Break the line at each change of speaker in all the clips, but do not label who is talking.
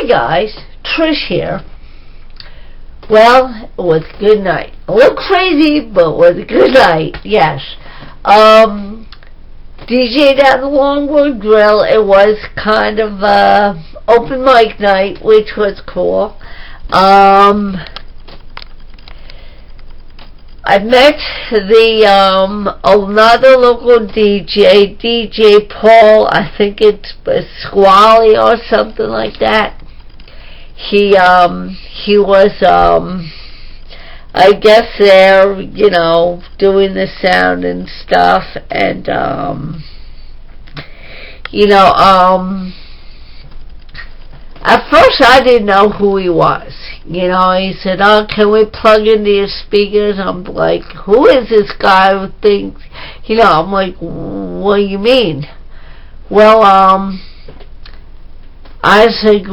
Hi guys, Trish here. Well, it was a good night. A little crazy, but it was a good night, yes. DJed at the Longboard Grill. It was kind of open mic night, which was cool. I met another local DJ, DJ Paul. I think it's Squally or something like that. He was I guess there, doing the sound and stuff, and at first I didn't know who he was. He said, "Oh, can we plug into your speakers?" I'm like, "Who is this guy who thinks?" I'm like, "What do you mean?" Well, I said,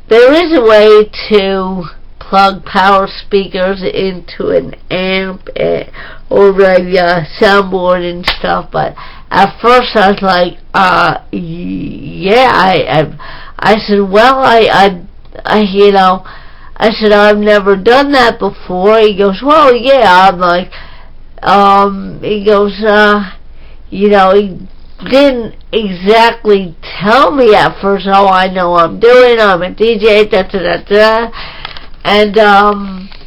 there is a way to plug power speakers into an amp or a soundboard and stuff, but at first I was like, yeah, I said, well, I said, I've never done that before. He goes, well, yeah. I'm like, he goes, he didn't exactly tell me at first. Oh, I know I'm doing. I'm a DJ, and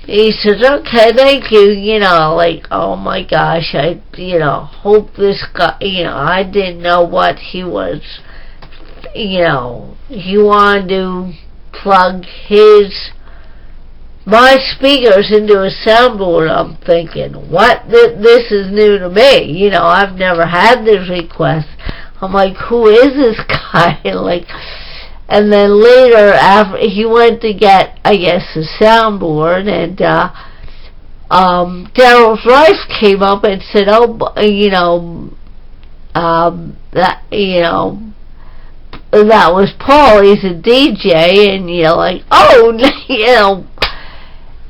he says, okay, thank you. Like, oh my gosh, I hope this guy. I didn't know what he was. He wanted to plug my speakers into a soundboard. I'm thinking, what? This is new to me. I've never had this request. I'm like, who is this guy? And then later, after he went to get, I guess, a soundboard, and Daryl's wife came up and said, oh, that was Paul. He's a DJ, and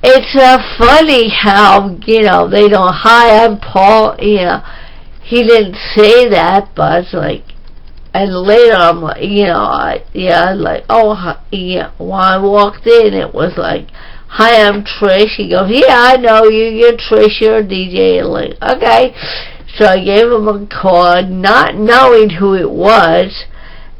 it's funny how, they don't, hi, I'm Paul, he didn't say that, but it's like, and later I'm like, when I walked in, it was like, hi, I'm Trish. He goes, yeah, I know you, you're Trish, you're a DJ. I'm like, okay. So I gave him a call, not knowing who it was.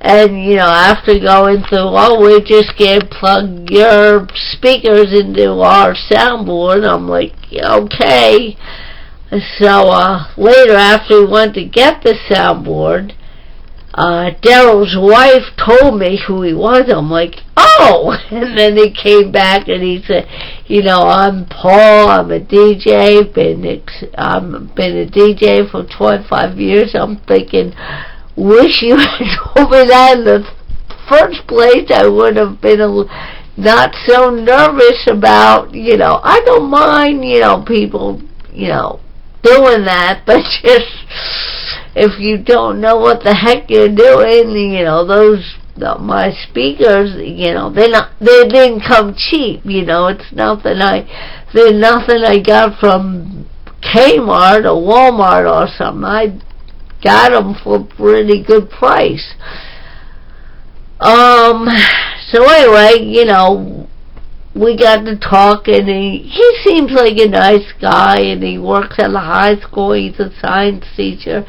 And, after going through, we're just going to plug your speakers into our soundboard. I'm like, okay. So, later, after we went to get the soundboard, Daryl's wife told me who he was. I'm like, oh! And then he came back and he said, I'm Paul, I'm a DJ, I've been a DJ for 25 years. I'm thinking, wish you had told me that in the first place. I would have been not so nervous about, I don't mind, people, doing that, but just, if you don't know what the heck you're doing, my speakers, they didn't come cheap, it's they're nothing I got from Kmart or Walmart or something. I got them for a pretty good price. So anyway, we got to talk, and he seems like a nice guy, and he works at a high school. He's a science teacher,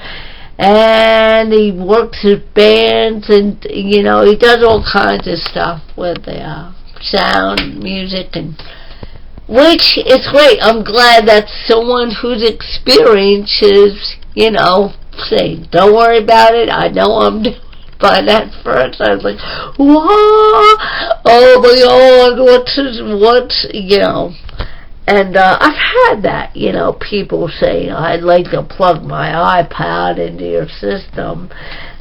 and he works his bands, and he does all kinds of stuff with sound, music, and which is great. I'm glad that someone whose experience is, say, don't worry about it, I know I'm doing. But at first I was like, what? Oh my God, what's, and I've had that, people saying, I'd like to plug my iPod into your system,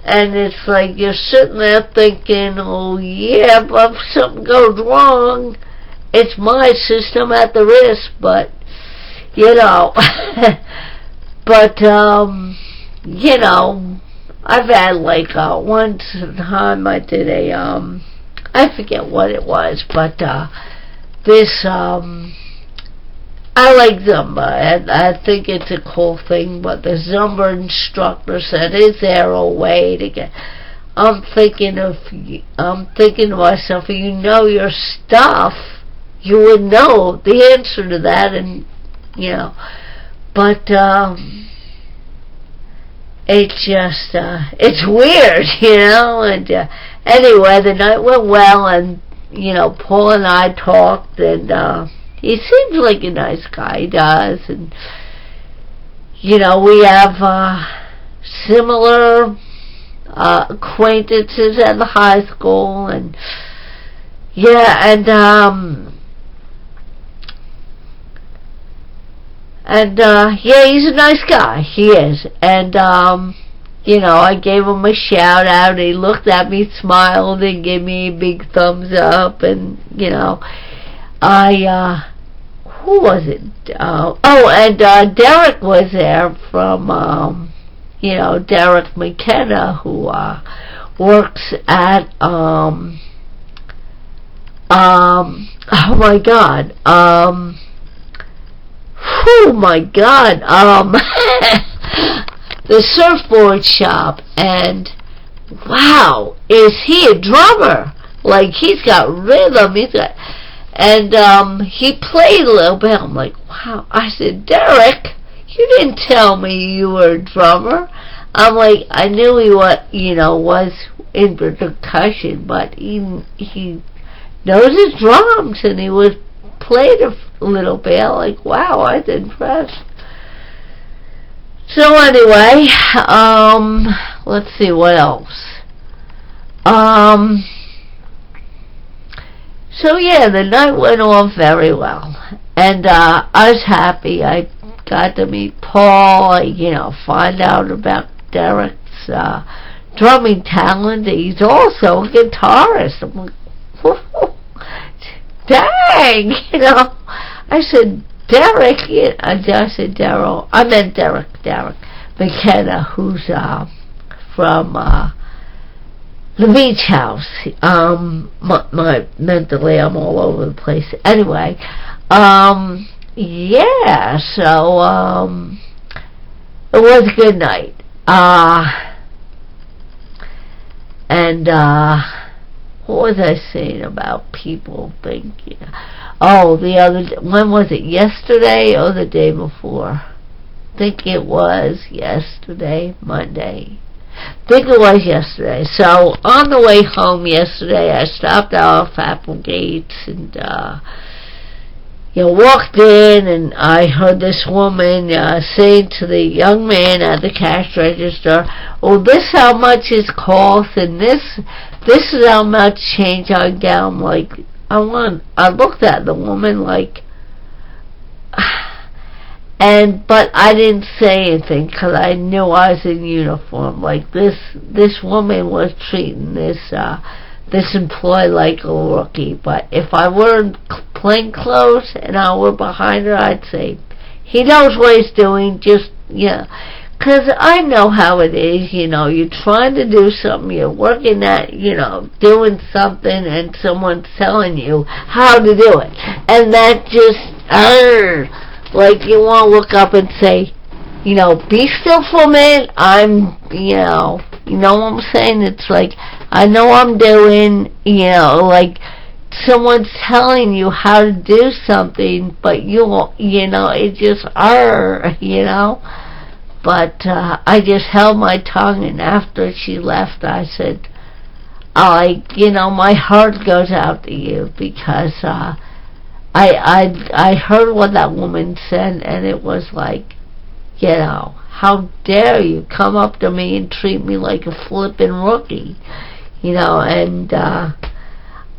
and it's like, you're sitting there thinking, oh yeah, but if something goes wrong, it's my system at the risk, but, but, I've had one time I did I forget what it was, but this I like Zumba, and I think it's a cool thing, but the Zumba instructor said, is there a way to get I'm thinking to myself, if you know your stuff, you would know the answer to that, and but it's just it's weird, and anyway, the night went well, and Paul and I talked, and he seems like a nice guy, he does, and we have similar acquaintances at the high school, and yeah, yeah, he's a nice guy, he is, and I gave him a shout out, he looked at me, smiled, and gave me a big thumbs up, and who was it? And Derek was there from Derek McKenna, who works at oh my god, the surfboard shop, and wow, is he a drummer? Like, he's got rhythm, and he played a little bit. I'm like, wow. I said, Derek, you didn't tell me you were a drummer. I'm like, I knew he was in percussion, but he knows his drums, and he played a little bit. I'm like, wow, I was impressed. So anyway, let's see what else. So yeah, the night went off very well, and I was happy. I got to meet Paul, find out about Derek's drumming talent. He's also a guitarist. I'm like, whoa, dang, I said, Derek, I said Daryl, I meant Derek McKenna, who's from the beach house. Mentally, I'm all over the place. Anyway, yeah, so it was a good night. And what was I saying about people thinking? Oh, when was it? Yesterday or the day before? I think it was yesterday, Monday. I think it was yesterday. So on the way home yesterday, I stopped off Applegate's and walked in, and I heard this woman saying to the young man at the cash register, "Oh, this how much it costs, and this is how much change I get." I'm like, I looked at the woman like, but I didn't say anything because I knew I was in uniform. Like, this woman was treating this employee like a rookie. But if I were in plain clothes and I were behind her, I'd say, he knows what he's doing, just, because I know how it is, you're trying to do something, you're working at, doing something, and someone's telling you how to do it. And that just, like, you want to look up and say, be still for a minute, you know what I'm saying? It's like, I know I'm doing, like, someone's telling you how to do something, but it just, But I just held my tongue, and after she left, I said, my heart goes out to you, because I heard what that woman said, and it was like, how dare you come up to me and treat me like a flippin' rookie, and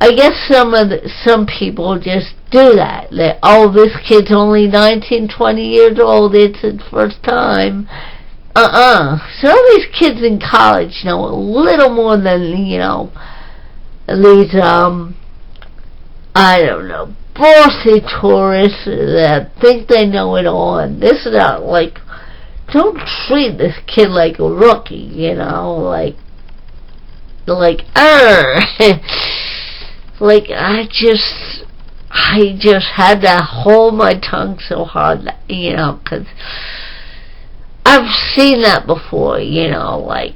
I guess some people just do that. This kid's only 19, 20 years old, it's his first time. Some of these kids in college know a little more than, these, I don't know, bossy tourists that think they know it all, and this is not like, don't treat this kid like a rookie, like, like I just had to hold my tongue so hard, because I've seen that before, like,